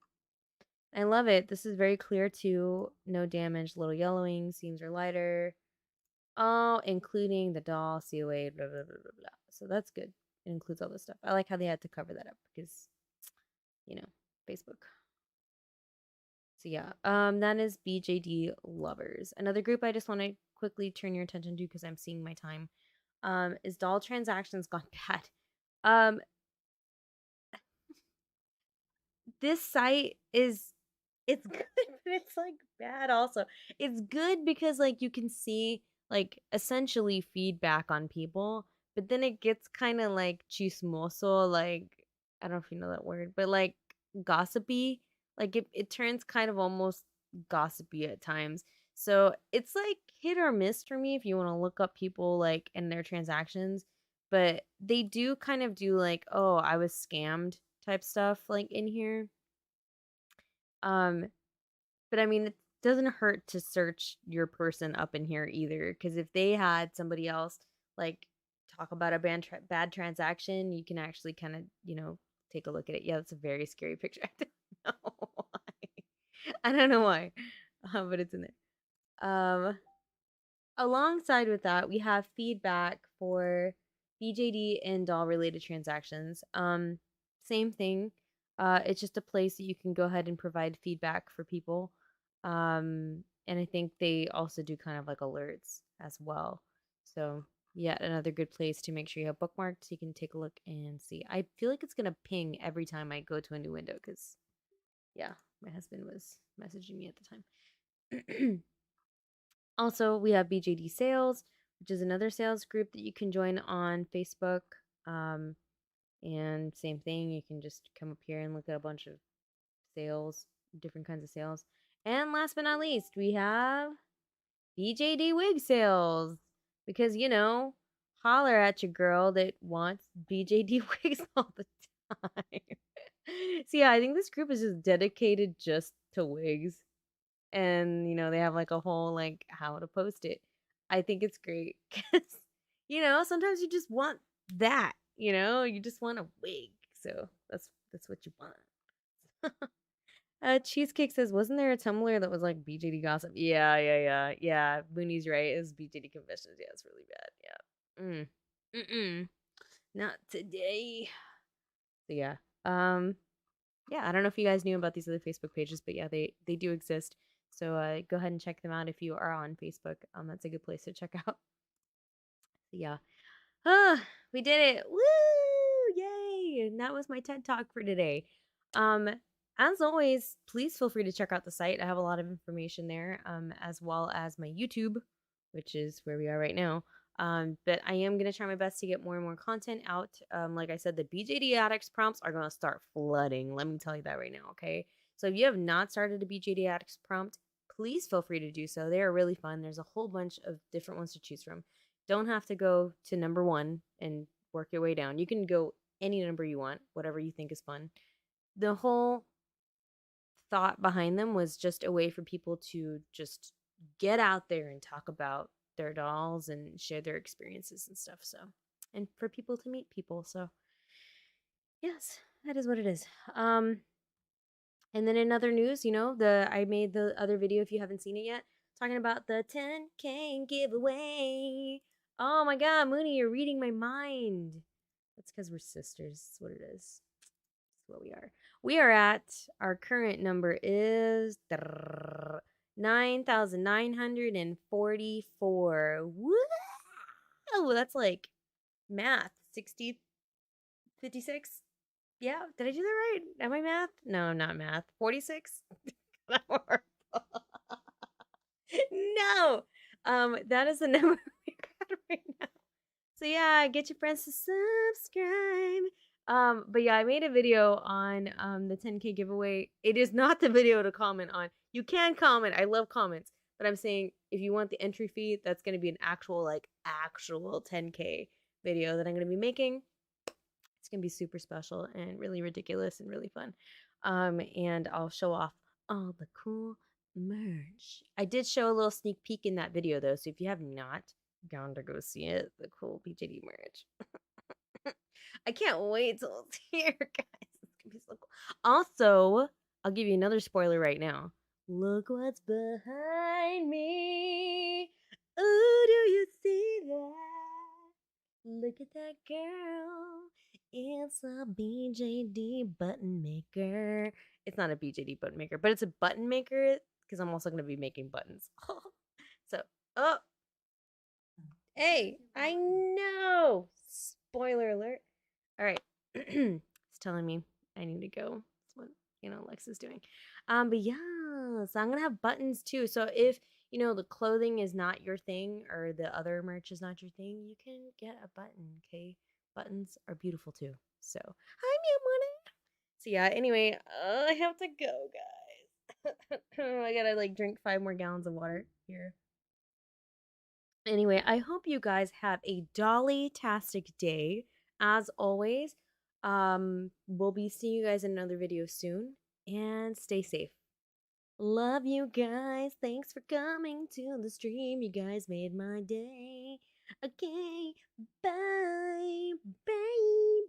Speaker 1: I love it. This is very clear too. No damage, little yellowing, seams are lighter. Oh, including the doll, COA, blah, blah, blah, blah, blah. So that's good. It includes all this stuff. I like how they had to cover that up because, Facebook. So yeah, that is BJD lovers. Another group I just want to quickly turn your attention to because I'm seeing my time, is doll transactions gone bad. Um, this site it's good, but it's like bad also. It's good because like you can see like essentially feedback on people, but then it gets kind of like chismoso, like I don't know if you know that word, but like gossipy. Like it turns kind of almost gossipy at times. So it's like hit or miss for me if you want to look up people like in their transactions, but they do kind of do like, oh, I was scammed type stuff like in here. Um, but I mean, it doesn't hurt to search your person up in here either, because if they had somebody else like talk about a bad transaction, you can actually kind of, take a look at it. Yeah, it's a very scary picture. I don't know why. I don't know why, but it's in there. Alongside with that, we have feedback for BJD and doll related transactions. Same thing. It's just a place that you can go ahead and provide feedback for people. And I think they also do kind of like alerts as well. So, yet another good place to make sure you have bookmarked so you can take a look and see. I feel like it's going to ping every time I go to a new window because, yeah, my husband was messaging me at the time. Also, we have BJD Sales, which is another sales group that you can join on Facebook. Um, and same thing, you can just come up here and look at a bunch of sales, different kinds of sales. And last but not least, we have BJD wig sales. Because, holler at your girl that wants BJD wigs all the time. So, yeah, I think this group is just dedicated just to wigs, and they have like a whole like how to post it. I think it's great because sometimes you just want that, you just want a wig, so that's what you want. Cheesecake says, wasn't there a Tumblr that was like BJD gossip? Yeah, Mooney's right, it was BJD confessions. Yeah, it's really bad. Yeah. Not today. So yeah. Yeah, I don't know if you guys knew about these other Facebook pages, but yeah, they do exist. So go ahead and check them out if you are on Facebook. That's a good place to check out. Yeah. Ah, we did it. Woo! Yay! And that was my TED Talk for today. Um, as always, please feel free to check out the site. I have a lot of information there, as well as my YouTube, which is where we are right now. But I am going to try my best to get more and more content out. Like I said, the BJD Addicts prompts are going to start flooding. Let me tell you that right now, okay? So if you have not started a BJD Addicts prompt, please feel free to do so. They are really fun. There's a whole bunch of different ones to choose from. Don't have to go to number one and work your way down. You can go any number you want, whatever you think is fun. The whole thought behind them was just a way for people to just get out there and talk about their dolls and share their experiences and stuff. So, and for people to meet people. So, yes, that is what it is. And then in other news, I made the other video if you haven't seen it yet, talking about the 10K giveaway. Oh my god, Mooney, you're reading my mind. That's because we're sisters. That's what it is. That's what we are. We are at, our current number is 9,944. Woo! That's like math. 60, 56. Yeah, did I do that right? Am I math? No, I'm not math. 46? No. That is the number we got right now. So yeah, get your friends to subscribe. But yeah, I made a video on the 10K giveaway. It is not the video to comment on. You can comment. I love comments. But I'm saying if you want the entry fee, that's gonna be an actual 10K video that I'm gonna be making. It's It's gonna be super special and really ridiculous and really fun. And I'll show off all the cool merch. I did show a little sneak peek in that video though, so if you have not gone to go see it, the cool BJD merch. I can't wait till it's here, guys. It's gonna be so cool. Also, I'll give you another spoiler right now. Look what's behind me. Oh, do you see that? Look at that girl. It's a BJD button maker. It's not a BJD button maker, but it's a button maker because I'm also going to be making buttons. So, oh, hey, I know. Spoiler alert. All right. It's telling me I need to go. That's what, Lex is doing. But yeah, so I'm gonna have buttons too. So if the clothing is not your thing or the other merch is not your thing, you can get a button, okay? Buttons are beautiful too. So hi, Mia. So yeah, anyway, I have to go, guys. I gotta drink 5 more gallons of water here. Anyway, I hope you guys have a dolly-tastic day. As always, we'll be seeing you guys in another video soon. And stay safe. Love you guys. Thanks for coming to the stream. You guys made my day. Okay, bye. Bye.